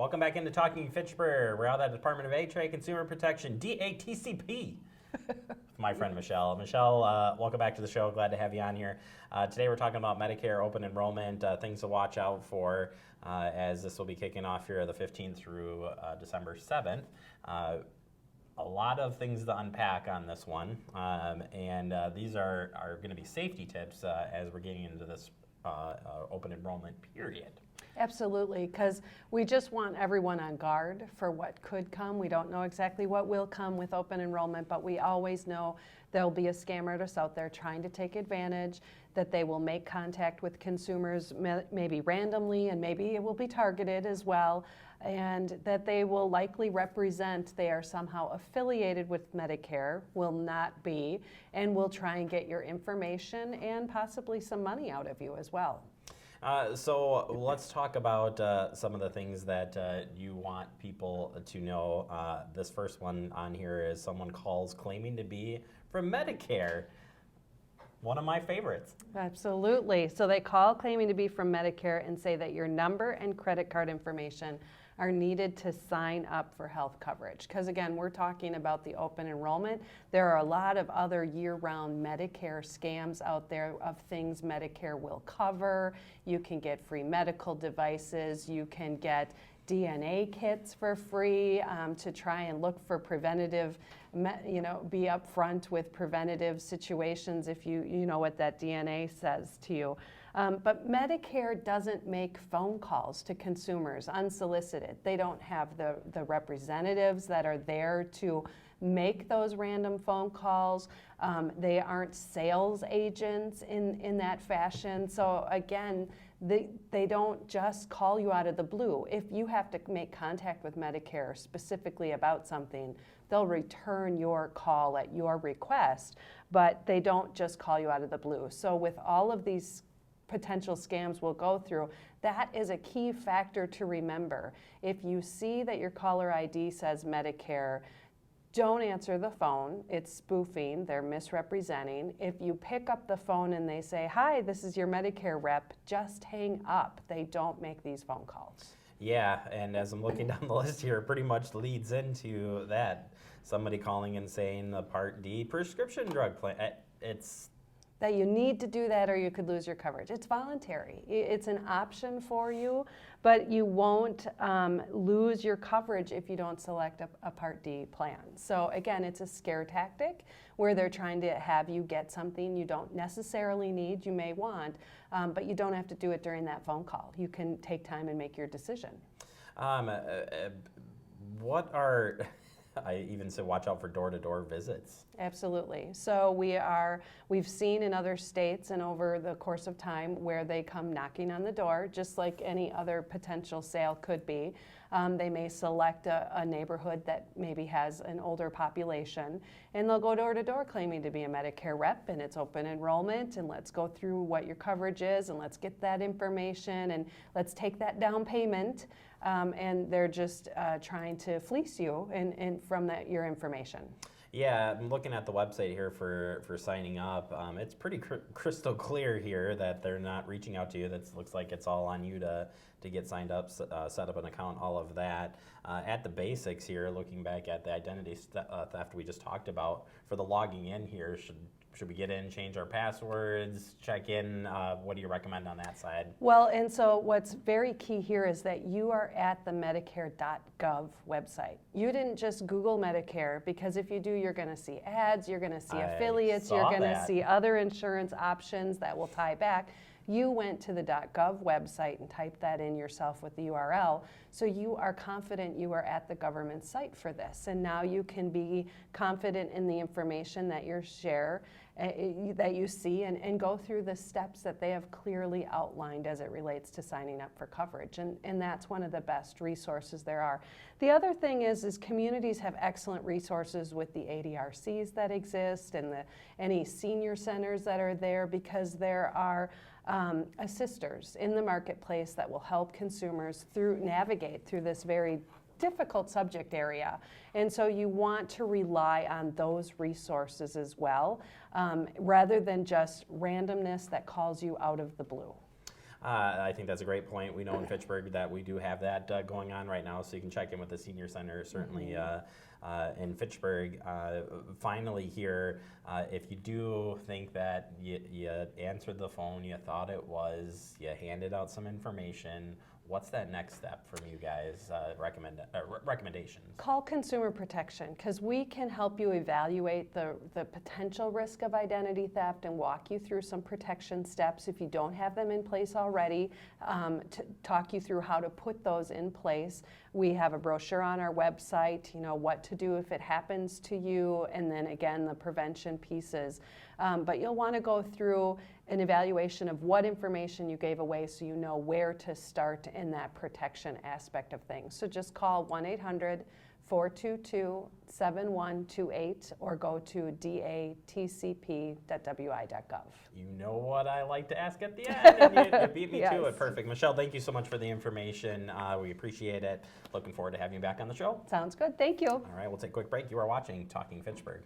Welcome back into Talking Fitchburg. We're out at the Department of Trade Consumer Protection, DATCP. My friend Michelle. Michelle, welcome back to the show. Glad to have you on here. Today we're talking about Medicare open enrollment, things to watch out for as this will be kicking off here the 15th through December 7th. A lot of things to unpack on this one, and these are going to be safety tips as we're getting into this open enrollment period. Absolutely, because we just want everyone on guard for what could come. We don't know exactly what will come with open enrollment, but we always know there'll be a scam artist out there trying to take advantage, that they will make contact with consumers maybe randomly, and maybe it will be targeted as well, and that they will likely represent they are somehow affiliated with Medicare, will not be, and will try and get your information and possibly some money out of you as well. So let's talk about some of the things that you want people to know. This first one on here is someone calls claiming to be from Medicare. One of my favorites. Absolutely. So they call claiming to be from Medicare and say that your number and credit card information are needed to sign up for health coverage. Because again, we're talking about the open enrollment. There are a lot of other year-round Medicare scams out there of things Medicare will cover. You can get free medical devices. You can get DNA kits for free to try and look for preventative, be upfront with preventative situations if you know what that DNA says to you. But Medicare doesn't make phone calls to consumers unsolicited. They don't have the representatives that are there to make those random phone calls. They aren't sales agents in that fashion. So again, they don't just call you out of the blue. If you have to make contact with Medicare specifically about something, they'll return your call at your request, but they don't just call you out of the blue. So with all of these potential scams we'll go through, that is a key factor to remember. If you see that your caller ID says Medicare, don't answer the phone. It's spoofing. They're misrepresenting. If you pick up the phone and they say, "Hi, this is your Medicare rep," just hang up. They don't make these phone calls. Yeah, and as I'm looking down the list here, it pretty much leads into that. Somebody calling and saying the Part D prescription drug plan. It's that you need to do that or you could lose your coverage. It's voluntary. It's an option for you, but you won't lose your coverage if you don't select a Part D plan. So again, it's a scare tactic where they're trying to have you get something you don't necessarily need, you may want, but you don't have to do it during that phone call. You can take time and make your decision. What are... I even said watch out for door-to-door visits. Absolutely. So we've seen in other states and over the course of time where they come knocking on the door, just like any other potential sale could be. They may select a neighborhood that maybe has an older population, and they'll go door to door claiming to be a Medicare rep, and it's open enrollment, and let's go through what your coverage is, and let's get that information, and let's take that down payment. And they're just trying to fleece you and from your information. Yeah, I'm looking at the website here for signing up. It's pretty crystal clear here that they're not reaching out to you. That looks like it's all on you to get signed up, set up an account, all of that. At the basics here, looking back at the identity theft we just talked about, for the logging in here, should we get in, change our passwords, check in? What do you recommend on that side? Well, and so what's very key here is that you are at the Medicare.gov website. You didn't just Google Medicare, because if you do, you're going to see ads, you're going to see affiliates, you're going to see other insurance options that will tie back. You went to the .gov website and typed that in yourself with the URL, so you are confident you are at the government site for this. And now you can be confident in the information that you share, that you see, and go through the steps that they have clearly outlined as it relates to signing up for coverage. And that's one of the best resources there are. The other thing is communities have excellent resources with the ADRCs that exist and any senior centers that are there, because there are assisters in the marketplace that will help consumers navigate through this very difficult subject area. And so you want to rely on those resources as well, rather than just randomness that calls you out of the blue. I think that's a great point. We know in Fitchburg that we do have that going on right now, so you can check in with the senior center, certainly in Fitchburg. Finally here, if you do think that you answered the phone, you thought it was, you handed out some information, what's that next step from you guys, recommendations? Call Consumer Protection, because we can help you evaluate the potential risk of identity theft and walk you through some protection steps if you don't have them in place already, to talk you through how to put those in place. We have a brochure on our website, what to do if it happens to you, and then again, the prevention pieces. But you'll want to go through an evaluation of what information you gave away so you know where to start in that protection aspect of things. So just call 1-800-422-7128 or go to datcp.wi.gov. You know what I like to ask at the end, and you beat me Yes. to it. Perfect. Michelle, thank you so much for the information. We appreciate it. Looking forward to having you back on the show. Sounds good. Thank you. All right, we'll take a quick break. You are watching Talking Fitchburg.